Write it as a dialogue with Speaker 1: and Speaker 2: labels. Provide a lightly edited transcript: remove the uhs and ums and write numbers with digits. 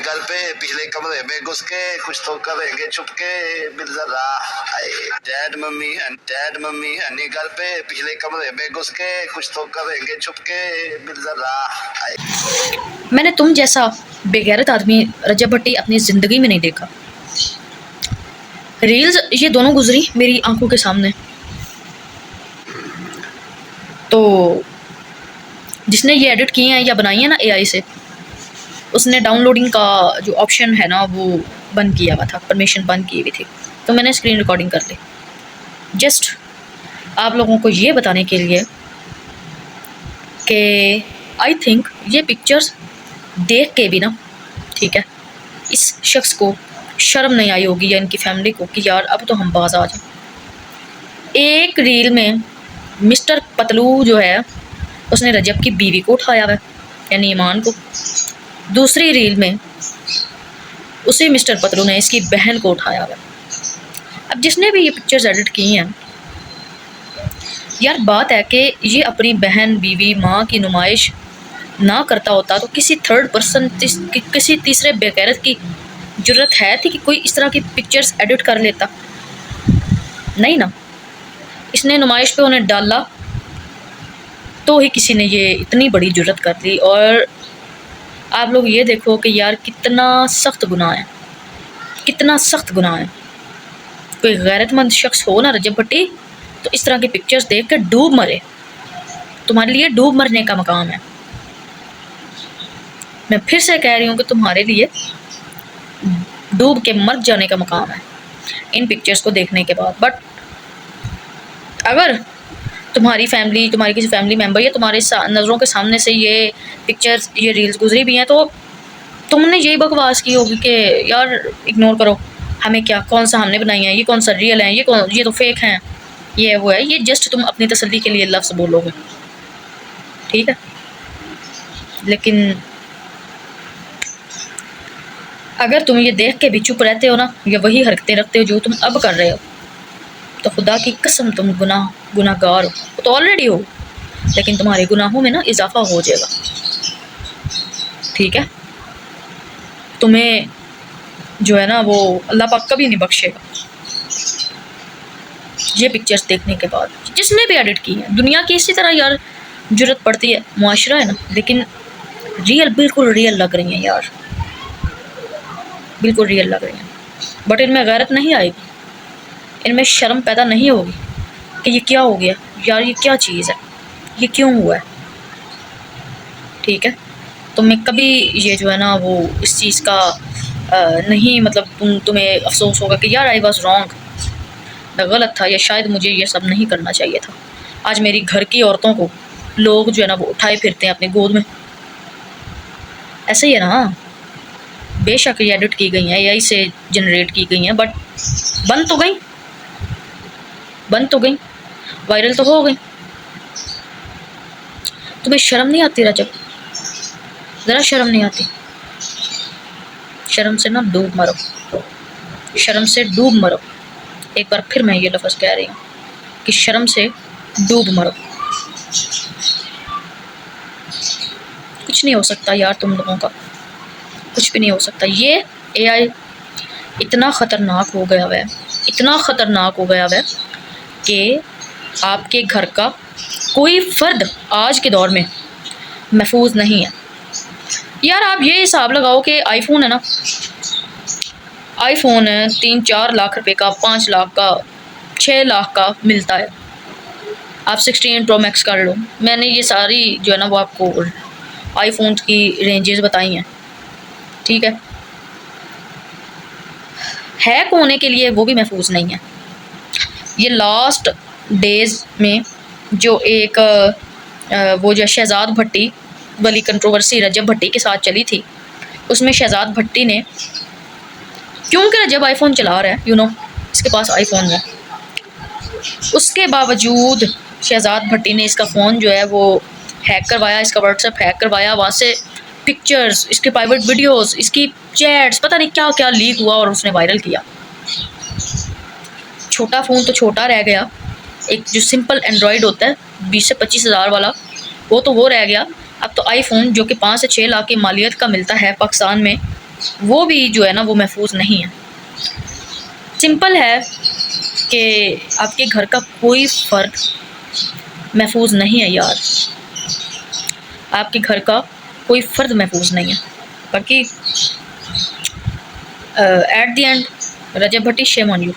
Speaker 1: घर पे पिछले कमरे में घुस के कुछ तो करेंगे छुपके मिल जरा। डैड मम्मी हनी घर पे पिछले कमरे में घुस के कुछ तो करेंगे छुपके मिल जरा।
Speaker 2: मैंने तुम जैसा बेगैरत आदमी रजब भट्टी अपनी ज़िंदगी में नहीं देखा। रील्स ये दोनों गुजरी मेरी आंखों के सामने, तो जिसने ये एडिट किए हैं या बनाई है ना एआई से, उसने डाउनलोडिंग का जो ऑप्शन है ना वो बंद किया हुआ था, परमिशन बंद की हुई थी, तो मैंने स्क्रीन रिकॉर्डिंग कर ली जस्ट आप लोगों को ये बताने के लिए कि आई थिंक ये पिक्चर्स देख के भी ना, ठीक है, इस शख्स को शर्म नहीं आई होगी या इनकी फैमिली को कि यार अब तो हम बाज आ जाए। एक रील में मिस्टर पतलू जो है उसने रजब की बीवी को उठाया हुआ है, यानी ईमान को। दूसरी रील में उसी मिस्टर पतलू ने इसकी बहन को उठाया हुआ है। अब जिसने भी ये पिक्चर्स एडिट की हैं, यार बात है कि ये अपनी बहन, बीवी, माँ की नुमाइश ना करता होता तो किसी थर्ड पर्सन, किसी तीसरे बेगैरत की जरूरत है थी कि कोई इस तरह की पिक्चर्स एडिट कर लेता? नहीं ना, इसने नुमाइश पे उन्हें डाला तो ही किसी ने ये इतनी बड़ी जरूरत कर ली। और आप लोग ये देखो कि यार कितना सख्त गुनाह है, कितना सख्त गुनाह है। कोई गैरतमंद शख्स हो ना रजब भट्टी, तो इस तरह की पिक्चर्स देख कर डूब मरे। तुम्हारे लिए डूब मरने का मकाम है। मैं फिर से कह रही हूँ कि तुम्हारे लिए डूब के मर जाने का मकाम है इन पिक्चर्स को देखने के बाद। बट अगर तुम्हारी फैमिली, तुम्हारी किसी फैमिली मेम्बर या तुम्हारे नज़रों के सामने से ये पिक्चर्स, ये रील्स गुजरी भी हैं, तो तुमने यही बकवास की होगी कि यार इग्नोर करो, हमें क्या, कौन सा हमने बनाई है, ये कौन सा रियल है, ये तो फेक हैं, ये वो है। ये जस्ट तुम अपनी तसल्ली के लिए लफ्ज़ बोलोगे, ठीक है। लेकिन अगर तुम ये देख के भी चुप रहते हो ना, या वही हरकतें रखते हो जो तुम अब कर रहे हो, तो खुदा की कसम तुम गुनाहगार हो। तो ऑलरेडी हो, लेकिन तुम्हारे गुनाहों में ना इजाफा हो जाएगा, ठीक है। तुम्हें जो है ना वो अल्लाह पाक कभी नहीं बख्शेगा ये पिक्चर्स देखने के बाद। जिसने भी एडिट की है, दुनिया की इसी तरह यार जरूरत पड़ती है, मुआशरा है ना। लेकिन रियल, बिल्कुल रियल लग रही हैं यार, बिल्कुल रियल लग रही हैं। बट इनमें गैरत नहीं आएगी, इनमें शर्म पैदा नहीं होगी कि ये क्या हो गया यार, ये क्या चीज़ है, ये क्यों हुआ है, ठीक है। तो मैं कभी ये जो है ना वो इस चीज़ का नहीं, मतलब तुम्हें अफसोस होगा कि यार आई वॉज रॉन्ग, मैं गलत था, या शायद मुझे ये सब नहीं करना चाहिए था। आज मेरी घर की औरतों को लोग जो है ना वो उठाए फिरते हैं अपनी गोद में। ऐसे ही है ना। बेशक ये एडिट की गई हैं, एआई से जनरेट की गई हैं, बट बन तो गई, वायरल तो हो गई। तुम्हें शर्म नहीं आती रजब? ज़रा शर्म नहीं आती? शर्म से ना डूब मरो, शर्म से डूब मरो। एक बार फिर मैं ये लफ्ज़ कह रही हूँ कि शर्म से डूब मरो। कुछ नहीं हो सकता यार तुम लोगों का, कुछ भी नहीं हो सकता। ये एआई इतना ख़तरनाक हो गया है, इतना ख़तरनाक हो गया है कि आपके घर का कोई फ़र्द आज के दौर में महफूज नहीं है। यार आप ये हिसाब लगाओ कि आईफोन है ना, आईफोन है 3-4 लाख रुपए का, 5 लाख का, 6 लाख का मिलता है। आप 16 प्रो मैक्स कर लो। मैंने ये सारी जो है ना वो आपको आईफोन की रेंजेस बताई हैं, ठीक है। हैक होने के लिए वो भी महफूज नहीं है। ये लास्ट डेज़ में जो एक वो जो शहजाद भट्टी वाली कंट्रोवर्सी रजब भट्टी के साथ चली थी, उसमें शहजाद भट्टी ने, क्योंकि रजब आईफोन चला रहा है, यू नो, इसके पास आईफोन है, उसके बावजूद शहजाद भट्टी ने इसका फ़ोन जो है वो हैक करवाया, इसका व्हाट्सएप हैक करवाया, वहाँ से पिक्चर्स, इसके प्राइवेट वीडियोस, इसकी चैट्स, पता नहीं क्या क्या लीक हुआ और उसने वायरल किया। छोटा फ़ोन तो छोटा रह गया, एक जो सिंपल एंड्रॉयड होता है 20 से 25 हज़ार वाला, वो तो वो रह गया। अब तो आईफोन जो कि 5 से 6 लाख की मालियत का मिलता है पाकिस्तान में, वो भी जो है ना वो महफूज नहीं है। सिंपल है कि आपके घर का कोई फ़र्द महफूज नहीं है यार, आपके घर का कोई फ़र्द महफूज नहीं है। बाकी at the end Rajab Bhatti shame on you.